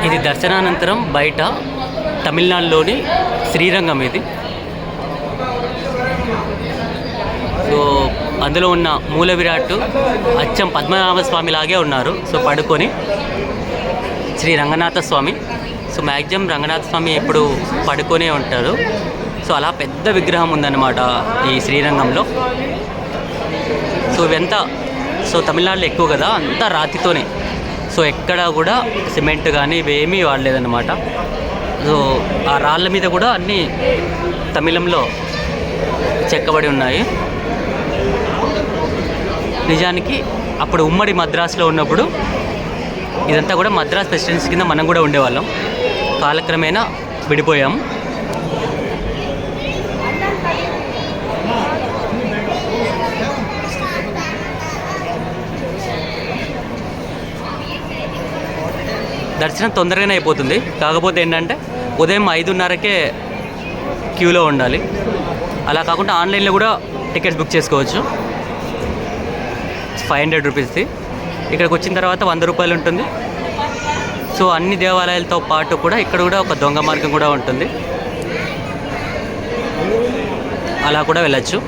ఇది దర్శనానంతరం బయట తమిళనాడులోని శ్రీరంగం ఇది. సో అందులో ఉన్న మూల విరాట్ అచ్చం పద్మనాభ స్వామి లాగే ఉన్నారు. సో పడుకొని శ్రీ రంగనాథ స్వామి. సో మ్యాక్సిమం రంగనాథ స్వామి ఎప్పుడు పడుకొనే ఉంటారు. సో అలా పెద్ద విగ్రహం ఉందన్నమాట ఈ శ్రీరంగంలో. సో ఇవంతా సో తమిళనాడులో ఎక్కువ కదా, అంతా రాతితోనే. సో ఎక్కడ కూడా సిమెంట్ కానీ ఇవేమీ వాడలేదన్నమాట. సో ఆ రాళ్ళ మీద కూడా అన్నీ తమిళంలో చెక్కబడి ఉన్నాయి. నిజానికి అప్పుడు ఉమ్మడి మద్రాసులో ఉన్నప్పుడు ఇదంతా కూడా మద్రాస్ ప్రెసిడెన్సీ కింద మనం కూడా ఉండేవాళ్ళం. కాలక్రమేణా విడిపోయాం. దర్శనం తొందరగానే అయిపోతుంది. కాకపోతే ఏంటంటే ఉదయం 5:30కే క్యూలో ఉండాలి. అలా కాకుండా ఆన్లైన్లో కూడా టికెట్స్ బుక్ చేసుకోవచ్చు. 500 రూపీస్ది. ఇక్కడికి వచ్చిన తర్వాత 100 రూపాయలు ఉంటుంది. సో అన్ని దేవాలయాలతో పాటు కూడా ఇక్కడ కూడా ఒక దొంగ మార్గం కూడా ఉంటుంది. అలా కూడా వెళ్ళచ్చు.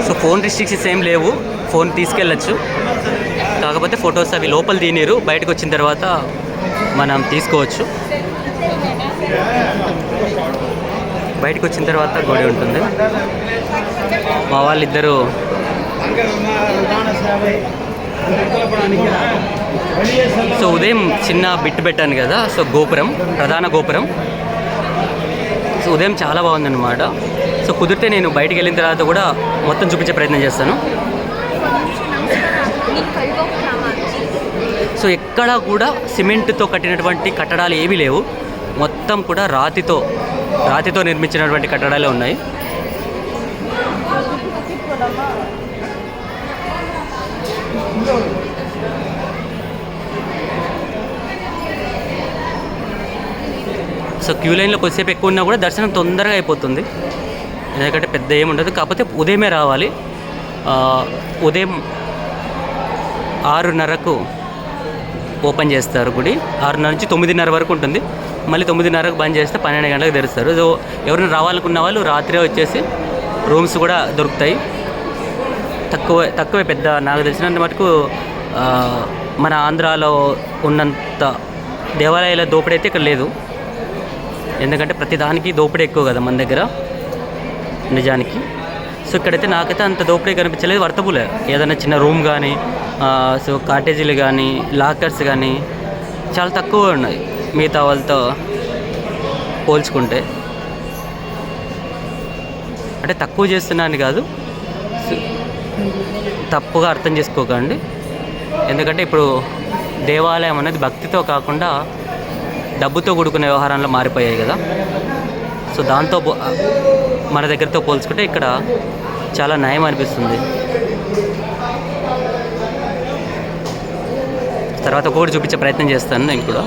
సో ఫోన్ రిస్ట్రిక్షన్స్ ఏం లేవు, ఫోన్ తీసుకెళ్ళచ్చు. కాకపోతే ఫొటోస్ అవి లోపల తీయరు, బయటకు వచ్చిన తర్వాత మనం తీసుకోవచ్చు. బయటకు వచ్చిన తర్వాత గుడి ఉంటుంది. మా వాళ్ళిద్దరూ సో ఉదయం చిన్న బిట్ పెట్టాను కదా, సో గోపురం, ప్రధాన గోపురం. సో ఉదయం చాలా బాగుందన్నమాట. సో కుదిరితే నేను బయటికి వెళ్ళిన తర్వాత కూడా మొత్తం చూపించే ప్రయత్నం చేస్తాను. సో ఎక్కడ కూడా సిమెంట్తో కట్టినటువంటి కట్టడాలు ఏమీ లేవు. మొత్తం కూడా రాతితో నిర్మించినటువంటి కట్టడాలే ఉన్నాయి. సో క్యూ లైన్లో కొద్దిసేపు ఎక్కువ ఉన్నా కూడా దర్శనం తొందరగా అయిపోతుంది. ఎందుకంటే పెద్ద ఏముండదు. కాకపోతే ఉదయమే రావాలి. ఉదయం 6:30కు ఓపెన్ చేస్తారు గుడి. 6:30 నుంచి 9:30 వరకు ఉంటుంది. మళ్ళీ 9:30కు బంద్ చేస్తే 12 గంటలకు తెరుస్తారు. సో ఎవరైనా రావాలనుకున్న వాళ్ళు రాత్రే వచ్చేసి రూమ్స్ కూడా దొరుకుతాయి. తక్కువే పెద్ద నాకు తెలిసినంత మటుకు మన ఆంధ్రాలో ఉన్నంత దేవాలయాల దోపిడీ అయితే ఇక్కడ లేదు. ఎందుకంటే ప్రతి దానికి దోపిడీ ఎక్కువ కదా మన దగ్గర నిజానికి. సో ఇక్కడైతే నాకైతే అంత దోపిడీ కనిపించలేదు. వర్తబులే. ఏదైనా చిన్న రూమ్ కానీ, సో కాటేజీలు కానీ, లాకర్స్ కానీ చాలా తక్కువ ఉన్నాయి మిగతా వాళ్ళతో పోల్చుకుంటే. అంటే తక్కువ చేస్తున్నాను కాదు, తప్పుగా అర్థం చేసుకోకండి. ఎందుకంటే ఇప్పుడు దేవాలయం అనేది భక్తితో కాకుండా డబ్బుతో కూడుకునే వ్యవహారంలో మారిపోయాయి కదా. సో దాంతో మన దగ్గరతో పోల్చుకుంటే ఇక్కడ చాలా నయం అనిపిస్తుంది. తర్వాత కూడా చూపించే ప్రయత్నం చేస్తాను నేను కూడా.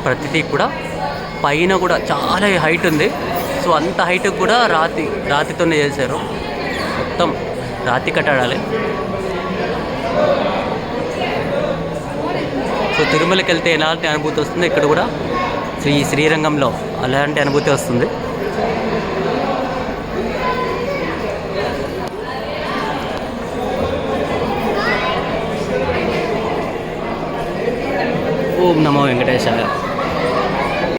ప్రతిదీ కూడా పైన కూడా చాలా హైట్ ఉంది. సో అంత హైట్ కూడా రాతితోనే చేశారు. మొత్తం రాతి కట్టడాలే. సో తిరుమలకి వెళ్తే ఎలాంటి అనుభూతి వస్తుంది, ఇక్కడ కూడా శ్రీరంగంలో అలాంటి అనుభూతి వస్తుంది. ఓం నమో వెంకటేశాయ.